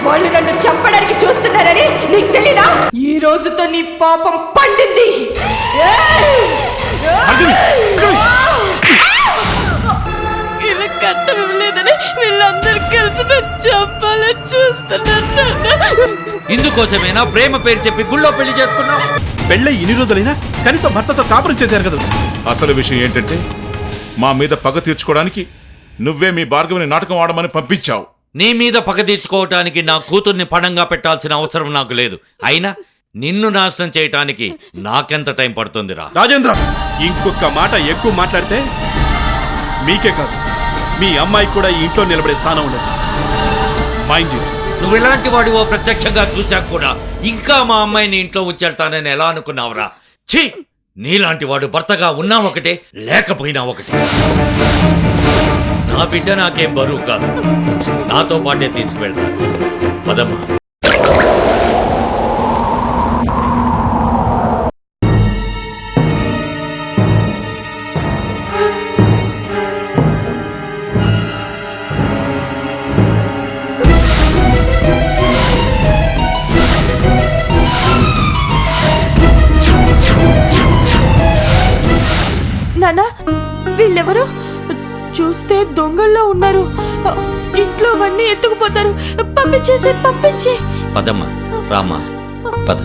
వాళ్ళు నన్ను చంపడానికి చూస్తున్నారని నీకు తెలీదా? ఈ రోజుతో నీ పాపం పండింది. ఇలా కట్టలేదని వీళ్ళందరూ కలిసి నన్ను చంపాలని చూస్తున్నారు. ఇందుకోసమేనా ప్రేమ పేరు చెప్పి గుళ్ళో పెళ్లి చేసుకున్నావు? పెళ్ళై ఇన్ని రోజులైనా కనీసం భర్తతో కాపురం చేశారు కదా. అసలు విషయం ఏంటంటే మా మీద పగ తీర్చుకోవడానికి నువ్వే మీ భార్గవిని నాటకం ఆడమని పంపించావు. నీ మీద పగ తీర్చుకోవటానికి నా కూతుర్ని పణంగా పెట్టాల్సిన అవసరం నాకు లేదు. అయినా నిన్ను నాశనం చేయటానికి నాకెంత టైం పడుతుందిరా? రాజేంద్ర, ఇంకొక మాట ఎక్కువ మాట్లాడితే మీకే కాదు మీ అమ్మాయికి కూడా ఈ ఇంట్లో నిలబడే స్థానం ఉండదు. Mind you. నువ్వు ఎలాంటి వాడివో ప్రత్యక్షంగా చూశాక కూడా ఇంకా మా అమ్మాయిని ఇంట్లో ఉంచేళ్తానని ఎలా అనుకున్నావురా? ఛీ, నీలాంటి వాడు భర్తగా ఉన్నా ఒకటే, లేకపోయినా ఒకటే. నా బిడ్డ నాకేం బరువు కాదు, నాతో పాటే తీసుకువెళ్తాను. పదమ్మా. నాన్న, వీళ్ళెవరు? చూస్తే దొంగల్లో ఉన్నారు. ఇంట్లో అవన్నీ ఎత్తుకుపోతారు. పంపించి. పదమ్మా, రామ్మా, పద.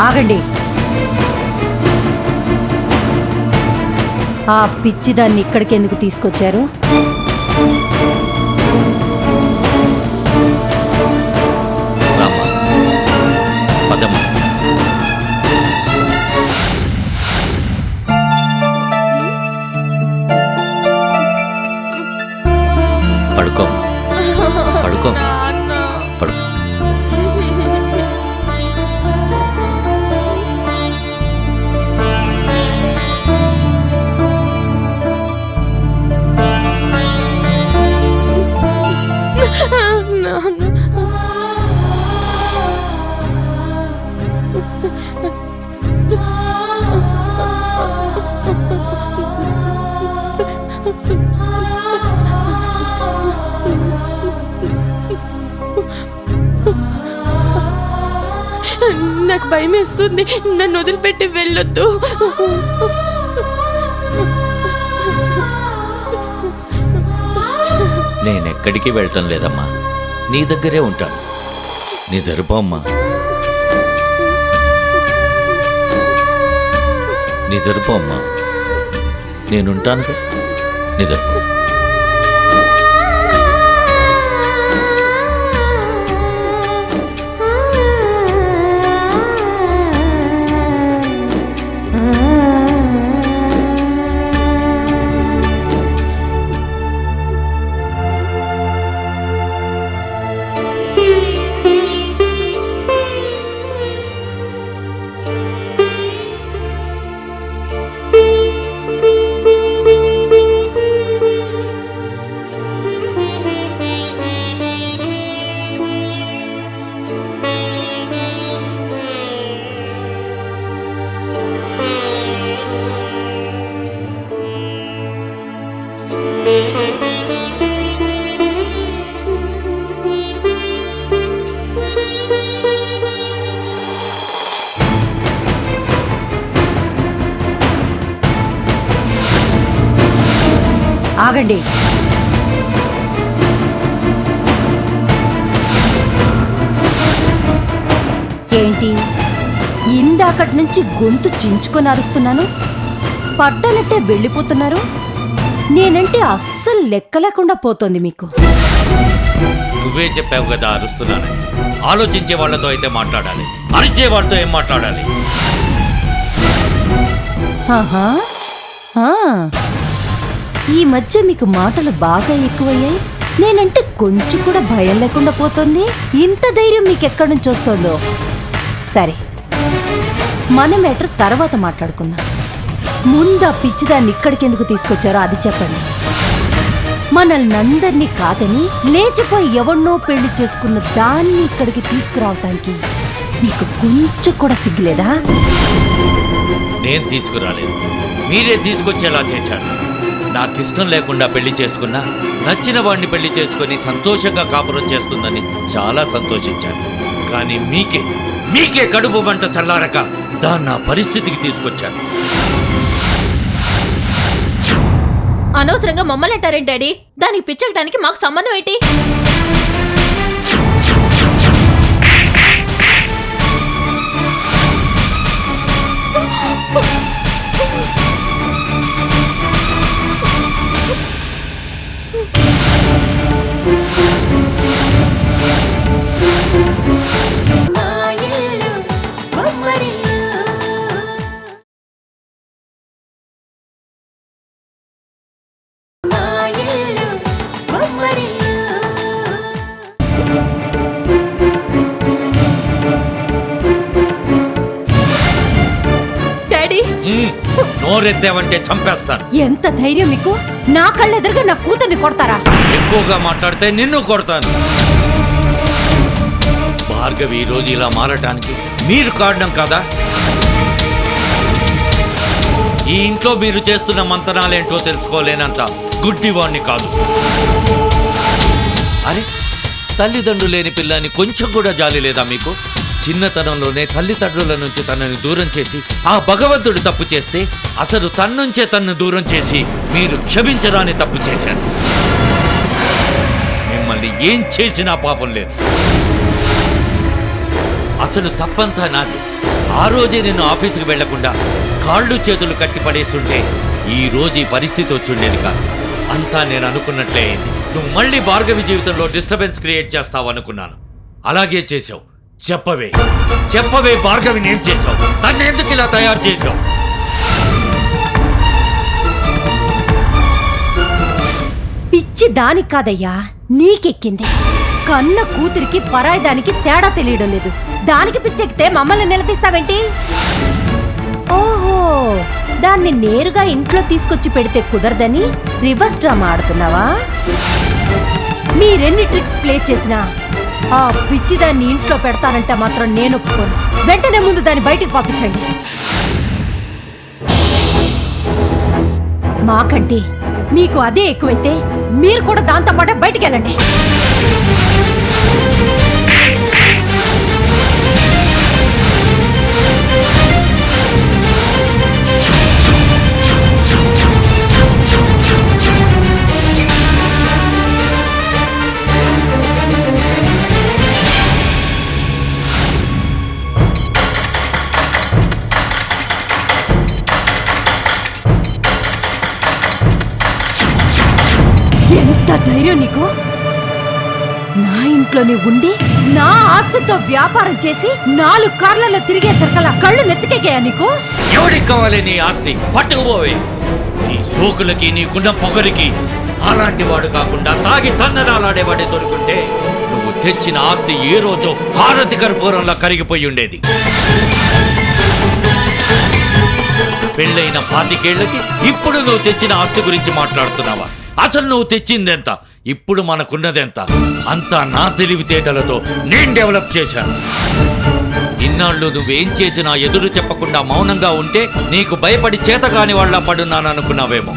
ఆగండి. ఆ పిచ్చిదాన్ని ఇక్కడికి ఎందుకు తీసుకొచ్చారు? రామ్మా, పదమ్మా. పడుకో, పడుకో, పడుకో. నాకు భయం వేస్తుంది. నన్ను వదిలిపెట్టి వెళ్ళొద్దు. నేనెక్కడికి వెళ్ళటం లేదమ్మా, నీ దగ్గరే ఉంటాను. నీ దరుపమ్మా, నీ దరుపమ్మా. నేనుంటానుగా, నీ దరుపు. ఆగండి. ఏంటి ఇందాకటి నుంచి గొంతు చించుకొని అరుస్తున్నాను, పడ్డనట్టే వెళ్ళిపోతున్నారు? నేనంటే అస్సలు లెక్క లేకుండా పోతోంది మీకు. నువ్వే చెప్పావు కదా అరుస్తున్నానని. ఆలోచించే వాళ్ళతో అయితే మాట్లాడాలి, అరిచే వాళ్ళతో ఏం మాట్లాడాలి? ఆహా, ఈ మధ్య మీకు మాటలు బాగా ఎక్కువయ్యాయి. నేనంటే కొంచెం కూడా భయం లేకుండా పోతుంది. ఇంత ధైర్యం మీకెక్కడి నుంచి వస్తుందో? సరే, మన మ్యాటర్ తర్వాత మాట్లాడుకుందాం. ముందు ఆ పిచ్చిదాన్ని ఇక్కడికి ఎందుకు తీసుకొచ్చారో అది చెప్పండి. మనల్ని అందరినీ కాదని లేచిపోయి ఎవరినో పెళ్లి చేసుకున్న దాన్ని ఇక్కడికి తీసుకురావటానికి మీకు కొంచెం కూడా సిగ్గులేదా? నేను తీసుకురాలేదు, మీరే తీసుకొచ్చేలా చేశారు. నాకిష్టం లేకుండా పెళ్లి చేసుకున్నా నచ్చిన వాడిని పెళ్లి చేసుకుని సంతోషంగా కాపురం చేస్తుందని చాలా సంతోషించాను. కానీ మీకే కడుపు మంట చల్లారక దాన్ని నా పరిస్థితికి తీసుకొచ్చాను. అనవసరంగా మమ్మల్ని అంటారేంటి డాడీ? దానికి పిచ్చకడానికి మాకు సంబంధం ఏంటి? నోరెత్తావంటే చంపేస్తాను. ఎంత ధైర్యం మీకు? నా కళ్ళెదురుగా నా కూతుర్ని కొడతారా? ఎక్కువగా మాట్లాడితే నిన్ను కొడతాను. భార్గవి ఈ రోజు ఇలా మారటానికి మీరు కారణం కాదా? ఈ ఇంట్లో మీరు చేస్తున్న మంతనాలేంటో తెలుసుకోలేనంత గుడ్డివాణ్ణి కాదు. అరే, తల్లిదండ్రులు లేని పిల్లని కొంచెం కూడా జాలి లేదా మీకు? చిన్నతనంలోనే తల్లిదండ్రుల నుంచి తనని దూరం చేసి ఆ భగవంతుడు తప్పు చేస్తే అసలు తన్నుంచే తన్ను దూరం చేసి మీరు క్షమించరాని తప్పు చేశారు. మిమ్మల్ని ఏం చేసినా పాపం లేదు. అసలు తప్పంతా నాది. ఆ రోజే నేను ఆఫీసుకు వెళ్లకుండా కాళ్ళు చేతులు కట్టి పడేస్తుంటే ఈ రోజు ఈ పరిస్థితి వచ్చుండేది కాదు. అంతా నేను అనుకున్నట్లే అయింది. నువ్వు మళ్ళీ భార్గవి జీవితంలో డిస్టర్బెన్స్ క్రియేట్ చేస్తావు అనుకున్నాను. అలాగే చేసావు. చెప్పవే భార్గవిని ఏం చేసావు? తను ఎందుకు ఇలా తయారు చేసావు? పిచ్చి దానికి కాదయ్యా, నీకెక్కింది. కన్న కూతురికి పరాయి దానికి తేడా తెలియడం లేదు. దానికి పిచ్చెక్కితే మమ్మల్ని నిలదీస్తావేంటి? ఓహో, దాన్ని నేరుగా ఇంట్లో తీసుకొచ్చి పెడితే కుదరదని రివర్స్ డ్రామా ఆడుతున్నావా? మీరెన్ని ట్రిక్స్ ప్లే చేసినా ఆ పిచ్చి దాన్ని ఇంట్లో పెడతానంటే మాత్రం నేను ఒప్పుకోను. వెంటనే ముందు దాన్ని బయటికి పంపించండి. మాకంటే మీకు అదే ఎక్కువైతే మీరు కూడా దాంతో పాటే బయటికి వెళ్ళండి. ఎంత ధైర్యం నీకు? నా ఇంట్లోనే ఉండి నా ఆస్తితో వ్యాపారం చేసి 4 కార్లలో తిరిగే సరికల్లా కళ్ళు నెత్తికెక్కాయా నీకు? ఎవరికి కావాలి నీ ఆస్తి? పట్టుకుపోవే. నీ సోకులకి నీకున్న పొగరికి అలాంటి వాడు కాకుండా తాగి తన్ననాలాడేవాడే దొరుకుంటే నువ్వు తెచ్చిన ఆస్తి ఏ రోజు హారతి కర్పూరంలా కరిగిపోయి ఉండేది. పెళ్ళైన 25 ఏళ్లకి ఇప్పుడు నువ్వు తెచ్చిన ఆస్తి గురించి మాట్లాడుతున్నావా? అసలు నువ్వు తెచ్చిందెంత? ఇప్పుడు మనకున్నదెంత? అంతా నా తెలివితేటలతో నేను డెవలప్ చేశాను. ఇన్నాళ్ళు నువ్వేం చేసినా ఎదురు చెప్పకుండా మౌనంగా ఉంటే నీకు భయపడి చేతకాని వాళ్ళ పడున్నాననుకున్నావేమో.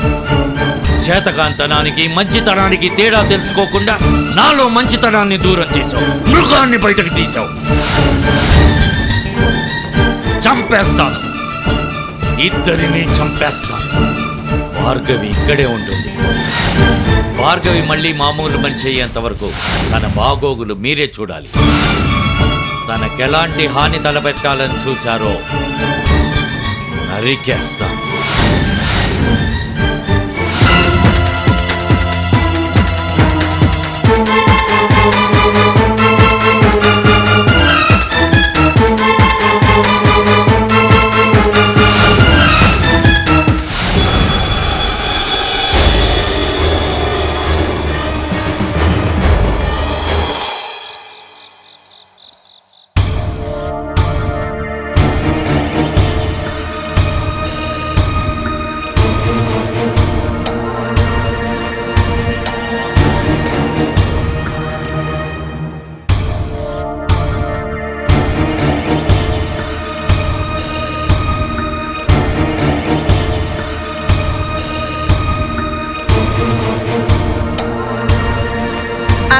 చేతకాంతనానికి మంచితనానికి తేడా తెలుసుకోకుండా నాలో మంచితనాన్ని దూరం చేశావు. మృగాన్ని బయటకు తీశావు. చంపేస్తాను, ఇద్దరిని చంపేస్తాను. భార్గవి ఇక్కడే ఉంటుంది. భార్గవి మళ్ళీ మామూలు మనిషి అయ్యేంత వరకు తన బాగోగులు మీరే చూడాలి. తనకెలాంటి హాని తలపెట్టాలని చూశారో నరికేస్తాను.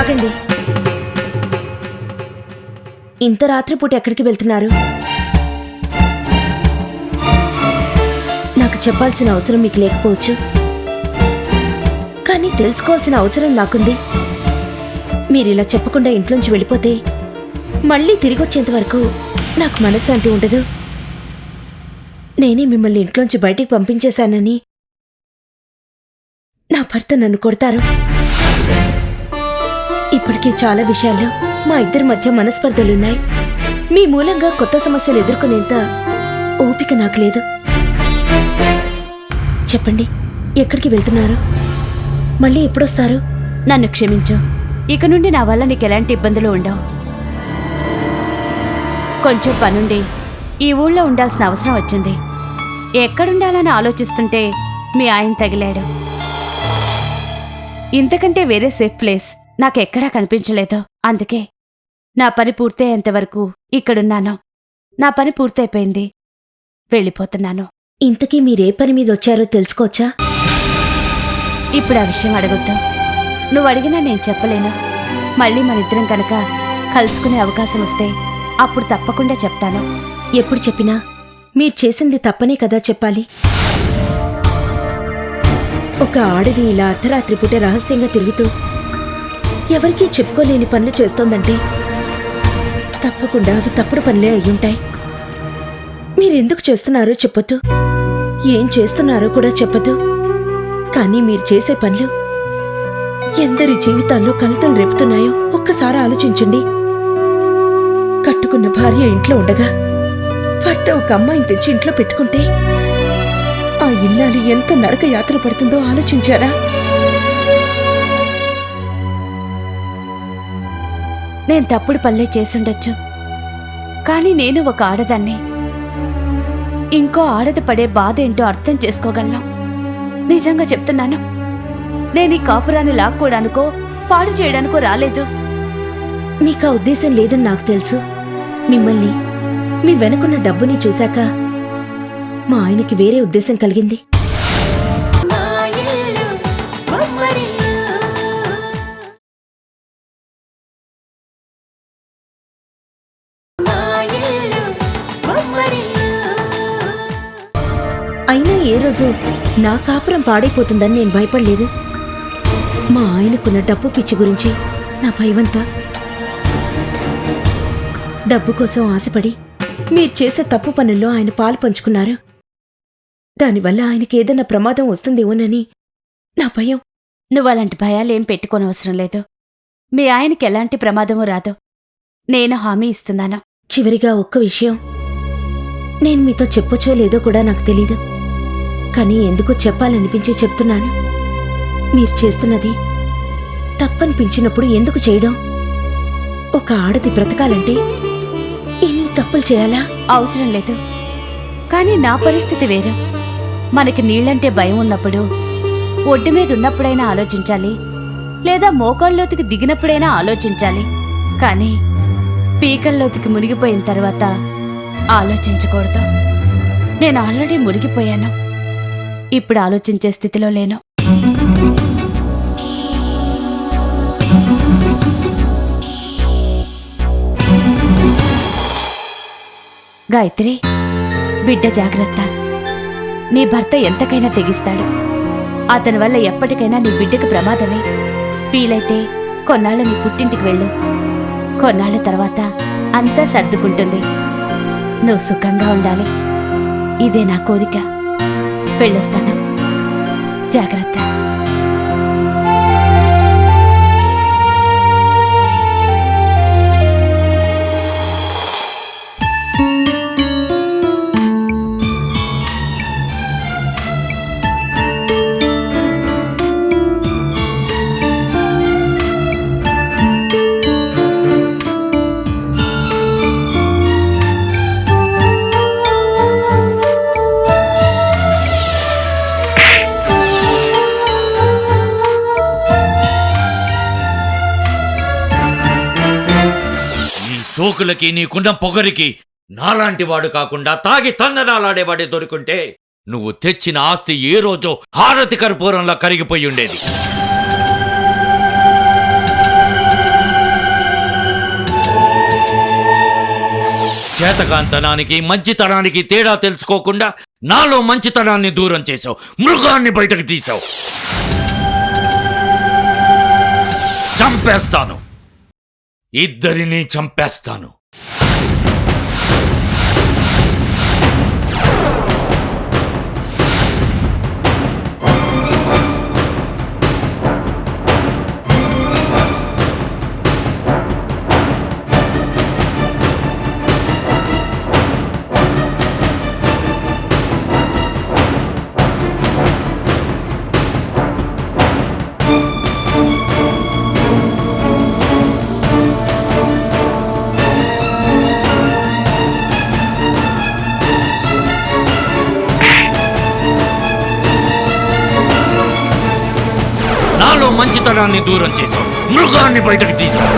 ఆగండి. ఇంత రాత్రిపూట ఎక్కడికి వెళ్తున్నారు? నాకు చెప్పాల్సిన అవసరం మీకు లేకపోవచ్చు, కానీ తెలుసుకోవాల్సిన అవసరం నాకుంది. మీరిలా చెప్పకుండా ఇంట్లోంచి వెళ్ళిపోతే మళ్ళీ తిరిగొచ్చేంత వరకు నాకు మనశ్శాంతి ఉండదు. నేనే మిమ్మల్ని ఇంట్లోంచి బయటికి పంపించేశానని నా భర్త నన్ను కొడతారు. ఇప్పటికే చాలా విషయాల్లో మా ఇద్దరి మధ్య మనస్పర్ధలున్నాయి. మీ మూలంగా కొత్త సమస్యలు ఎదుర్కొనేంత ఓపిక నాకు లేదు. చెప్పండి, ఎక్కడికి వెళ్తున్నారు? మళ్ళీ ఎప్పుడొస్తారు? నన్ను క్షమించు. ఇక నుండి నా వల్ల నీకు ఎలాంటి ఇబ్బందులు ఉండవు. కొంచెం పనుండి ఈ ఊళ్ళో ఉండాల్సిన అవసరం వచ్చింది. ఎక్కడుండాలని ఆలోచిస్తుంటే మీ ఆయన తగిలాడు. ఇంతకంటే వేరే సేఫ్ ప్లేస్ నాకెక్కడా కనిపించలేదు. అందుకే నా పని పూర్తయ్యేంతవరకు ఇక్కడున్నాను. నా పని పూర్తయిపోయింది, వెళ్ళిపోతున్నాను. ఇంతకీ మీరే పని మీద వచ్చారో తెలుసుకోవచ్చా? ఇప్పుడు ఆ విషయం అడగొద్దు. నువ్వు అడిగినా నేను చెప్పలేను. మళ్ళీ మనిద్దరం కనుక కలుసుకునే అవకాశం వస్తే అప్పుడు తప్పకుండా చెప్తాను. ఎప్పుడు చెప్పినా మీరు చేసింది తప్పనే కదా చెప్పాలి. ఒక ఆడది ఇలా అర్ధరాత్రి పూట రహస్యంగా తిరుగుతూ ఎవరికీ చెప్పుకోలేని పనులు చేస్తోందంటే తప్పకుండా అవి తప్పుడు పనులే అయ్యుంటాయి. మీరెందుకు చేస్తున్నారో చెప్పొద్దు, ఏం చేస్తున్నారో కూడా చెప్పొద్దు. కానీ మీరు చేసే పనులు ఎందరి జీవితాల్లో కలతలు రేపుతున్నాయో ఒక్కసారి ఆలోచించండి. కట్టుకున్న భార్య ఇంట్లో ఉండగా భర్త ఒక అమ్మాయిని తెచ్చి ఇంట్లో పెట్టుకుంటే ఆ ఇల్లాలు ఎంత నరక యాత్ర పడుతుందో ఆలోచించారా? నేను తప్పుడు పనులే చేసుండొచ్చు, కానీ నేను ఒక ఆడదాన్ని. ఇంకో ఆడది పడే బాధ ఏంటో అర్థం చేసుకోగలను. నిజంగా చెప్తున్నాను, నేను ఈ కాపురాన్ని లాక్కోడానికో పాడు చేయడానికో రాలేదు. మీకు ఆ ఉద్దేశం లేదని నాకు తెలుసు. మిమ్మల్ని, మీ వెనుకున్న డబ్బుని చూశాక మా ఆయనకి వేరే ఉద్దేశం కలిగింది. అయినా ఏ రోజు నా కాపురం పాడైపోతుందని నేను భయపడలేదు. మా ఆయనకున్న డబ్బు పిచ్చి గురించి నా భయమంతా. డబ్బు కోసం ఆశపడి మీరు చేసే తప్పు పనుల్లో ఆయన పాలు పంచుకున్నారు. దానివల్ల ఆయనకి ఏదైనా ప్రమాదం వస్తుందేమోనని నా భయం. నువ్వు అలాంటి భయాలేం పెట్టుకోనవసరం లేదు. మీ ఆయనకి ఎలాంటి ప్రమాదమూ రాదు, నేను హామీ ఇస్తున్నాను. చివరిగా ఒక్క విషయం నేను మీతో చెప్పొచ్చో లేదో కూడా నాకు తెలీదు, కానీ ఎందుకో చెప్పాలనిపించి చెప్తున్నాను. మీరు చేస్తున్నది తప్పనిపించినప్పుడు ఎందుకు చేయడం? ఒక ఆడది బ్రతకాలంటే ఇన్ని తప్పులు చేయాలా? అవసరం లేదు, కానీ నా పరిస్థితి వేరు. మనకి నీళ్లంటే భయం ఉన్నప్పుడు ఒడ్డు మీద ఉన్నప్పుడైనా ఆలోచించాలి, లేదా మోకాళ్ళలోతుకి దిగినప్పుడైనా ఆలోచించాలి. కానీ పీకల్లోతుకి మునిగిపోయిన తర్వాత ఆలోచించకూడదు. నేను ఆల్రెడీ మునిగిపోయాను, ఇప్పుడు ఆలోచించే స్థితిలో లేను. గాయత్రి, బిడ్డ జాగ్రత్త. నీ భర్త ఎంతకైనా తెగిస్తాడు. అతని వల్ల ఎప్పటికైనా నీ బిడ్డకు ప్రమాదమే. వీలైతే కొన్నాళ్ళు నీ పుట్టింటికి వెళ్ళు. కొన్నాళ్ళ తర్వాత అంతా సర్దుకుంటుంది. నువ్వు సుఖంగా ఉండాలి, ఇదే నా కోరిక. వెళ్ళొస్తాను, జాగ్రత్త. సోకులకి నీకున్న పొగరికి నాలాంటి వాడు కాకుండా తాగి తందనాలాడేవాడే దొరుకుంటే నువ్వు తెచ్చిన ఆస్తి ఏ రోజో హారతి కర్పూరంలా కరిగిపోయి ఉండేది. చేతకాంతనానికి మంచితనానికి తేడా తెలుసుకోకుండా నాలో మంచితనాన్ని దూరం చేశావు, మృగాన్ని బయటకు తీసావు. చంపేస్తాను, ఇద్దరిని చంపేస్తాను. నాలో మంచితనాన్ని దూరం చేశావు, మృగాన్ని బయటకు తీశావు.